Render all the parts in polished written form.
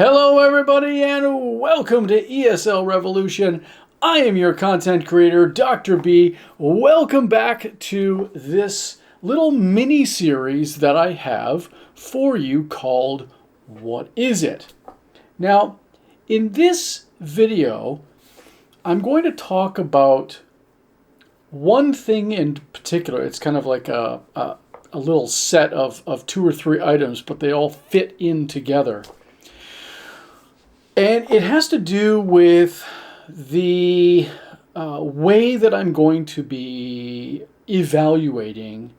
Hello everybody and welcome to ESL Revolution. I am your content creator, Dr. B. Welcome back to this little mini series that I have for you called What Is It? Now, in this video, I'm going to talk about one thing in particular. It's kind of like a little set of 2 or 3 items, but they all fit in together. And it has to do with the way that I'm going to be evaluating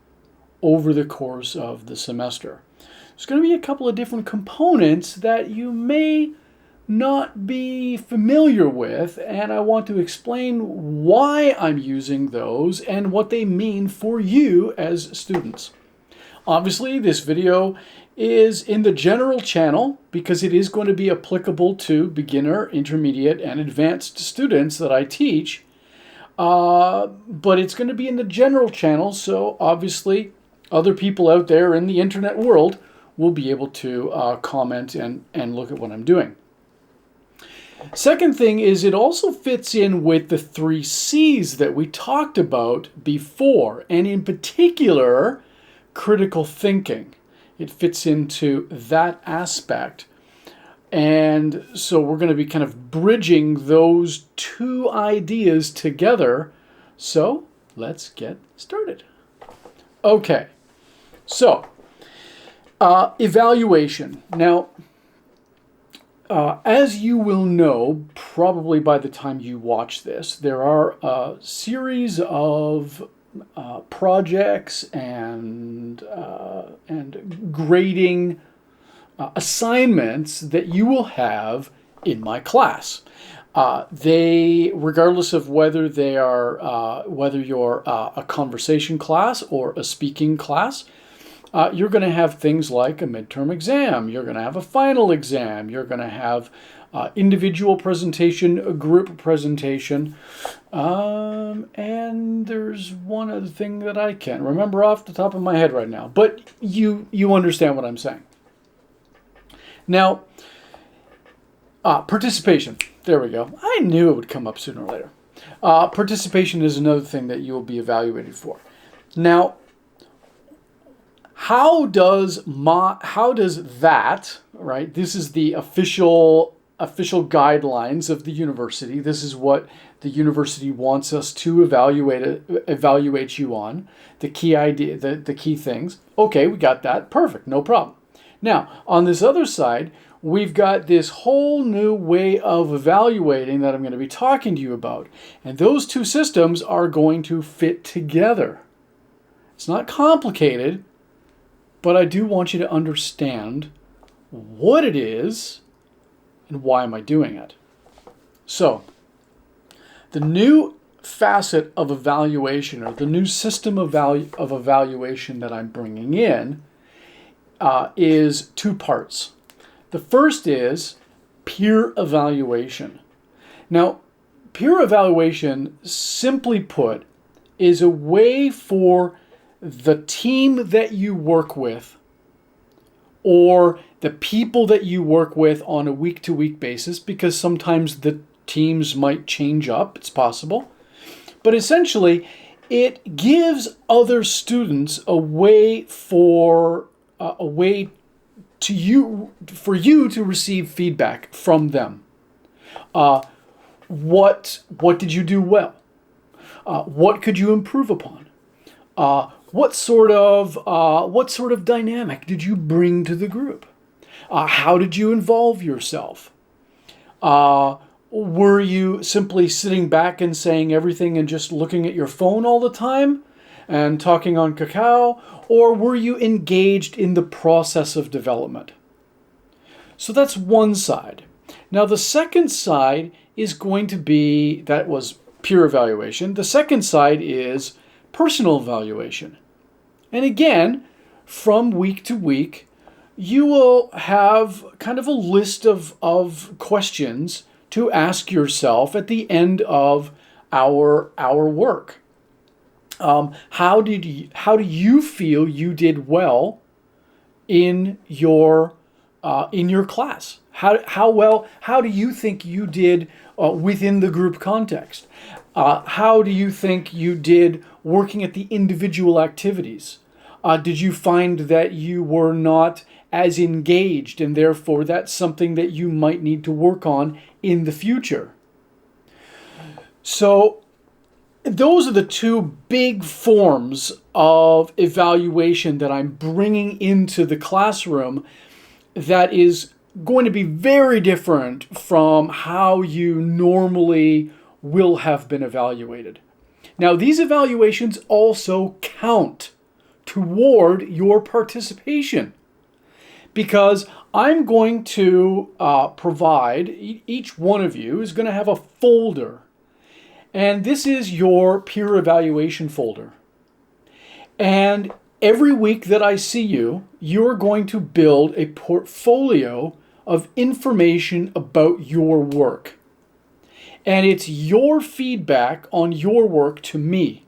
over the course of the semester. There's going to be a couple of different components that you may not be familiar with, and I want to explain why I'm using those and what they mean for you as students. Obviously, this video is in the general channel because it is going to be applicable to beginner, intermediate, and advanced students that I teach. But it's going to be in the general channel, so obviously other people out there in the internet world will be able to comment and look at what I'm doing. Second thing is it also fits in with the 3 C's that we talked about before, and in particular, critical thinking. It fits into that aspect. And so we're going to be kind of bridging those 2 ideas together. So let's get started. Okay, so evaluation. Now, as you will know, probably by the time you watch this, there are a series of projects and grading assignments that you will have in my class. They, regardless of whether they are whether you're a conversation class or a speaking class, you're going to have things like a midterm exam. You're going to have a final exam. You're going to have individual presentation, a group presentation, and there's one other thing that I can't remember off the top of my head right now, but you understand what I'm saying. Now, participation. There we go. I knew it would come up sooner or later. Participation is another thing that you will be evaluated for. Now, how does that, right? This is the official guidelines of the university. This is what the university wants us to evaluate you on. The key idea, the key things. Okay, we got that. Perfect, no problem. Now, on this other side, we've got this whole new way of evaluating that I'm going to be talking to you about. And those 2 systems are going to fit together. It's not complicated, but I do want you to understand what it is and why am I doing it. So, the new facet of evaluation, or the new system of evaluation that I'm bringing in, is 2 parts. The first is peer evaluation. Now, peer evaluation, simply put, is a way for the team that you work with, or the people that you work with on a week-to-week basis, because sometimes the teams might change up, it's possible. But essentially, it gives other students a way for you to receive feedback from them. What did you do well? What could you improve upon? What sort of dynamic did you bring to the group? How did you involve yourself? Were you simply sitting back and saying everything and just looking at your phone all the time and talking on cacao? Or were you engaged in the process of development? So that's one side. Now the second side is going to be, that was peer evaluation. The second side is personal evaluation. And again, from week to week, you will have kind of a list of questions to ask yourself at the end of our work. How do you feel you did well in your class? How do you think you did within the group context? How do you think you did working at the individual activities? Did you find that you were not as engaged, and therefore that's something that you might need to work on in the future? So those are the two big forms of evaluation that I'm bringing into the classroom that is going to be very different from how you normally will have been evaluated. Now, these evaluations also count toward your participation, because I'm going to provide, each one of you is going to have a folder, and this is your peer evaluation folder. And every week that I see you, you're going to build a portfolio of information about your work. And it's your feedback on your work to me.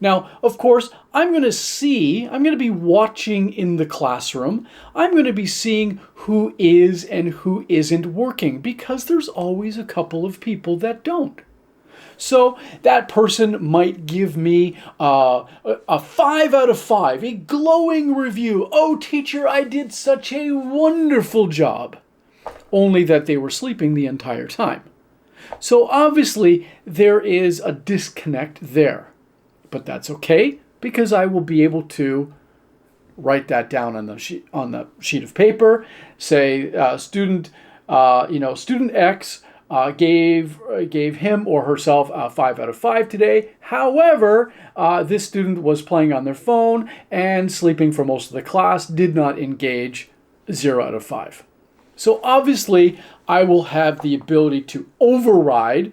Now, of course, I'm going to be watching in the classroom. I'm going to be seeing who is and who isn't working, because there's always a couple of people that don't. So that person might give me a 5 out of 5, a glowing review. Oh, teacher, I did such a wonderful job. Only that they were sleeping the entire time. So obviously there is a disconnect there. But that's okay, because I will be able to write that down on the sheet of paper. Say student X gave him or herself a 5 out of 5 today. However, this student was playing on their phone and sleeping for most of the class, did not engage, 0 out of 5. So obviously, I will have the ability to override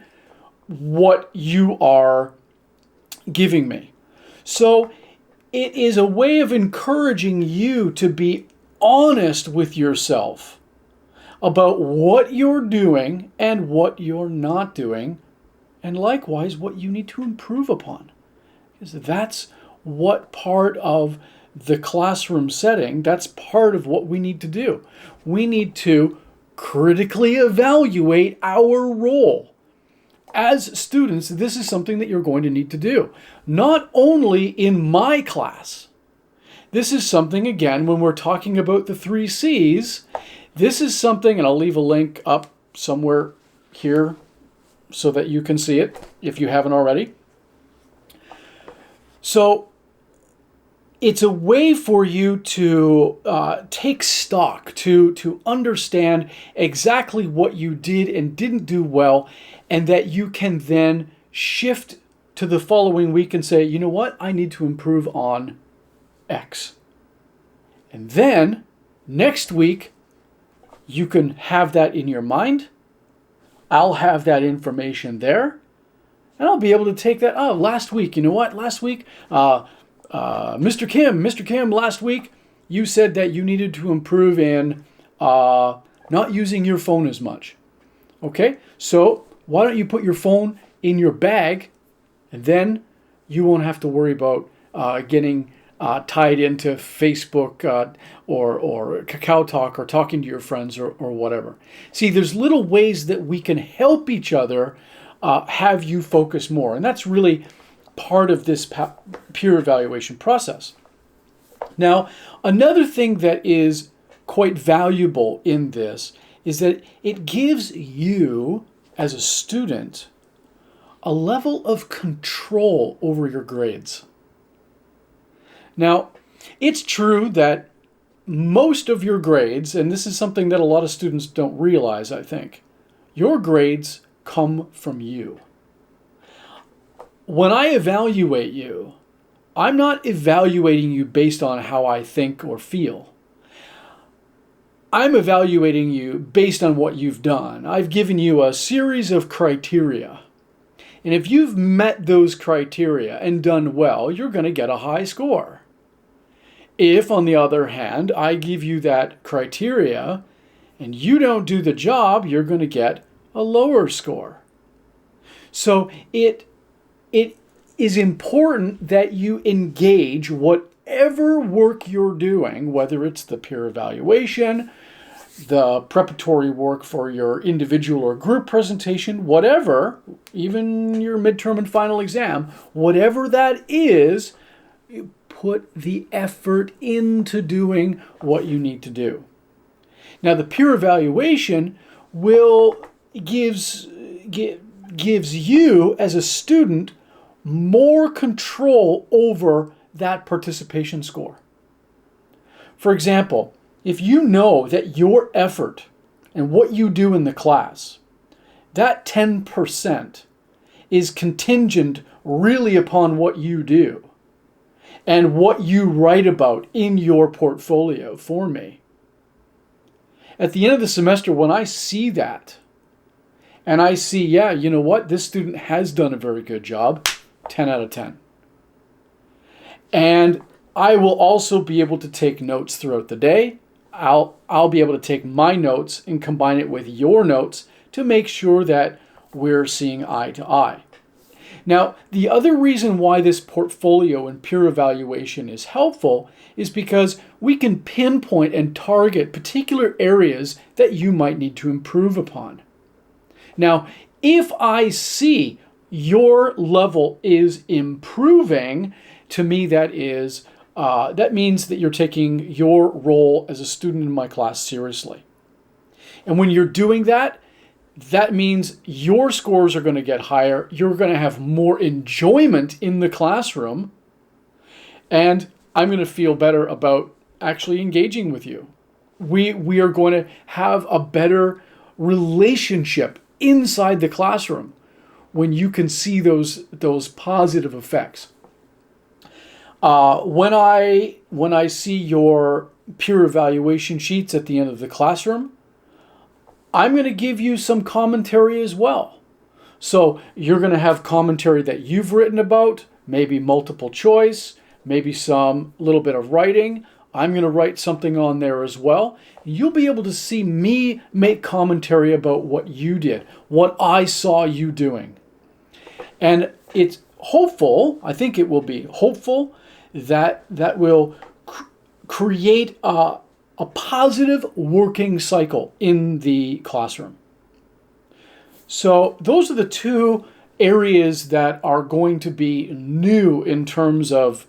what you are giving me. So it is a way of encouraging you to be honest with yourself about what you're doing and what you're not doing, and likewise what you need to improve upon. Because that's what part of the classroom setting, that's part of what we need to do. We need to critically evaluate our role. As students, this is something that you're going to need to do. Not only in my class. This is something, again, when we're talking about the 3 C's, this is something, and I'll leave a link up somewhere here so that you can see it if you haven't already. So it's a way for you to take stock, to understand exactly what you did and didn't do well, and that you can then shift to the following week and say, you know what, I need to improve on X. And then next week, you can have that in your mind. I'll have that information there, and I'll be able to take that. Oh, last week, you know what? Last week, Mr. Kim, last week you said that you needed to improve in not using your phone as much. Okay, so why don't you put your phone in your bag, and then you won't have to worry about getting tied into Facebook or Kakao Talk or talking to your friends or whatever. See, there's little ways that we can help each other have you focus more. And that's really part of this peer evaluation process. Now, another thing that is quite valuable in this is that it gives you, as a student, a level of control over your grades. Now, it's true that most of your grades, and this is something that a lot of students don't realize, I think, your grades come from you. When I evaluate you, I'm not evaluating you based on how I think or feel. I'm evaluating you based on what you've done. I've given you a series of criteria. And if you've met those criteria and done well, you're going to get a high score. If, on the other hand, I give you that criteria and you don't do the job, you're going to get a lower score. So it is important that you engage whatever work you're doing, whether it's the peer evaluation, the preparatory work for your individual or group presentation, whatever, even your midterm and final exam, whatever that is, put the effort into doing what you need to do. Now, the peer evaluation gives you as a student more control over that participation score. For example, if you know that your effort and what you do in the class, that 10% is contingent really upon what you do and what you write about in your portfolio for me. At the end of the semester, when I see that, and I see, yeah, you know what, this student has done a very good job, 10 out of 10. And I will also be able to take notes throughout the day. I'll be able to take my notes and combine it with your notes to make sure that we're seeing eye to eye. Now, the other reason why this portfolio and peer evaluation is helpful is because we can pinpoint and target particular areas that you might need to improve upon. Now, if I see your level is improving, to me that means that you're taking your role as a student in my class seriously. And when you're doing that, that means your scores are going to get higher, you're going to have more enjoyment in the classroom, and I'm going to feel better about actually engaging with you. We are going to have a better relationship inside the classroom when you can see those positive effects. When I see your peer evaluation sheets at the end of the classroom, I'm going to give you some commentary as well. So you're going to have commentary that you've written about, maybe multiple choice, maybe some little bit of writing. I'm going to write something on there as well. You'll be able to see me make commentary about what you did, what I saw you doing. And it's hopeful, I think it will be hopeful, that will create a positive working cycle in the classroom. So those are the two areas that are going to be new in terms of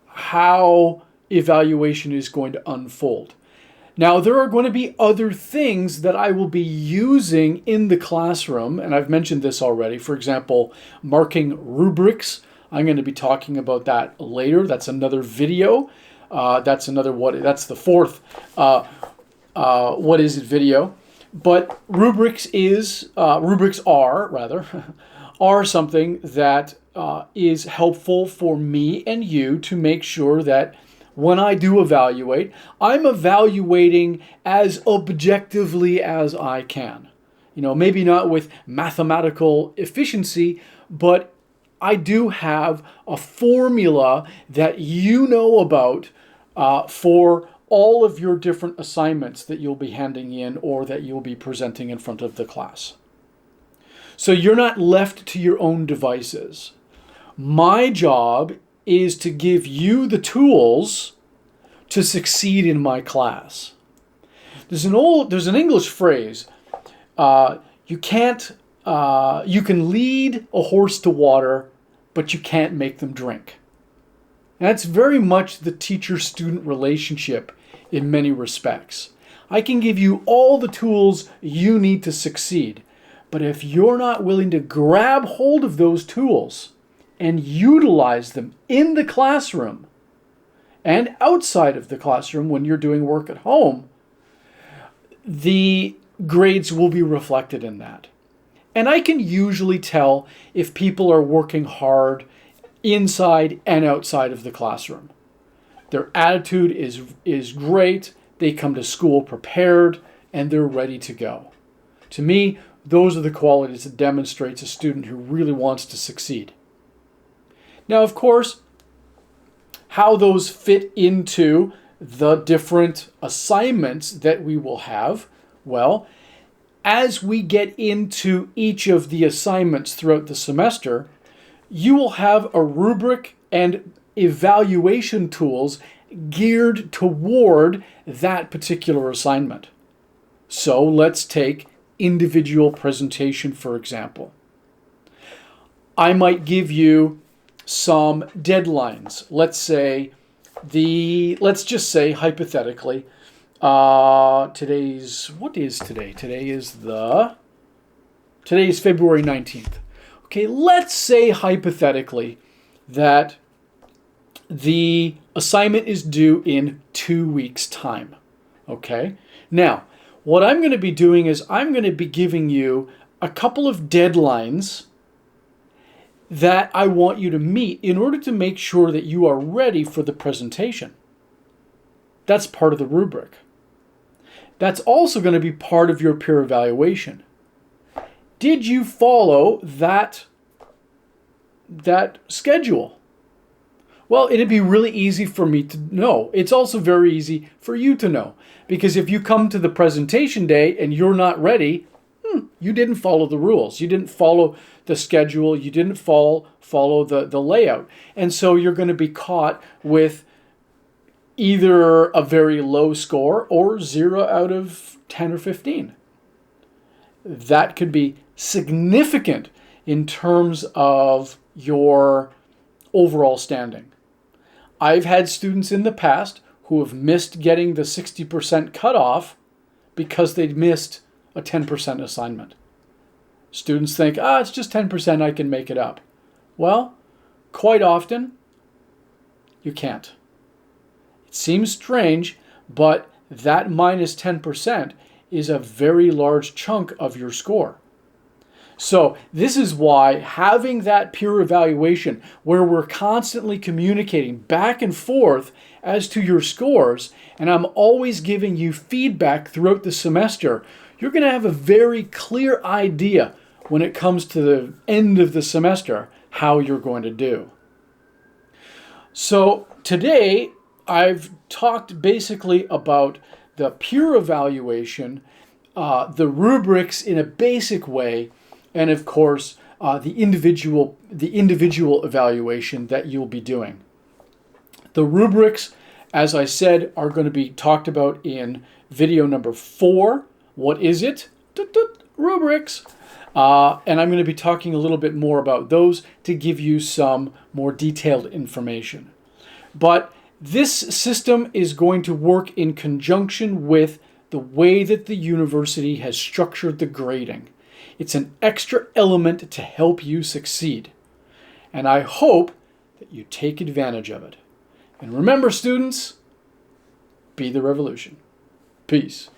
how evaluation is going to unfold. Now, there are going to be other things that I will be using in the classroom, and I've mentioned this already. For example, marking rubrics. I'm going to be talking about that later. That's another video. That's the fourth what is it video. But rubrics are something that is helpful for me and you to make sure that when I do evaluate, I'm evaluating as objectively as I can. Maybe not with mathematical efficiency, but I do have a formula that you know about for all of your different assignments that you'll be handing in or that you'll be presenting in front of the class. So you're not left to your own devices. My job is to give you the tools to succeed in my class. There's an English phrase, you can lead a horse to water, but you can't make them drink. And that's very much the teacher-student relationship in many respects. I can give you all the tools you need to succeed, but if you're not willing to grab hold of those tools and utilize them in the classroom and outside of the classroom when you're doing work at home, the grades will be reflected in that. And I can usually tell if people are working hard inside and outside of the classroom. Their attitude is great, they come to school prepared, and they're ready to go. To me, those are the qualities that demonstrates a student who really wants to succeed. Now, of course, how those fit into the different assignments that we will have, well, as we get into each of the assignments throughout the semester, you will have a rubric and evaluation tools geared toward that particular assignment. So let's take individual presentation, for example. I might give you some deadlines. Let's just say hypothetically, what is today? Today is February 19th. Okay, let's say hypothetically that the assignment is due in 2 weeks' time. Okay, now what I'm going to be doing is I'm going to be giving you a couple of deadlines that I want you to meet in order to make sure that you are ready for the presentation. That's part of the rubric. That's also going to be part of your peer evaluation. Did you follow that schedule? Well, it'd be really easy for me to know. It's also very easy for you to know. Because if you come to the presentation day and you're not ready, you didn't follow the rules. You didn't follow the schedule. You didn't follow the layout. And so you're going to be caught with either a very low score or 0 out of 10 or 15. That could be significant in terms of your overall standing. I've had students in the past who have missed getting the 60% cutoff because they missed a 10% assignment. Students think, it's just 10%, I can make it up. Well, quite often, you can't. It seems strange, but that minus 10% is a very large chunk of your score. So this is why having that peer evaluation where we're constantly communicating back and forth as to your scores, and I'm always giving you feedback throughout the semester, you're going to have a very clear idea when it comes to the end of the semester how you're going to do. So today I've talked basically about the peer evaluation, the rubrics in a basic way, and of course, the individual evaluation that you'll be doing. The rubrics, as I said, are going to be talked about in video number 4. What is it? Rubrics. And I'm going to be talking a little bit more about those to give you some more detailed information. But this system is going to work in conjunction with the way that the university has structured the grading. It's an extra element to help you succeed. And I hope that you take advantage of it. And remember, students, be the revolution. Peace.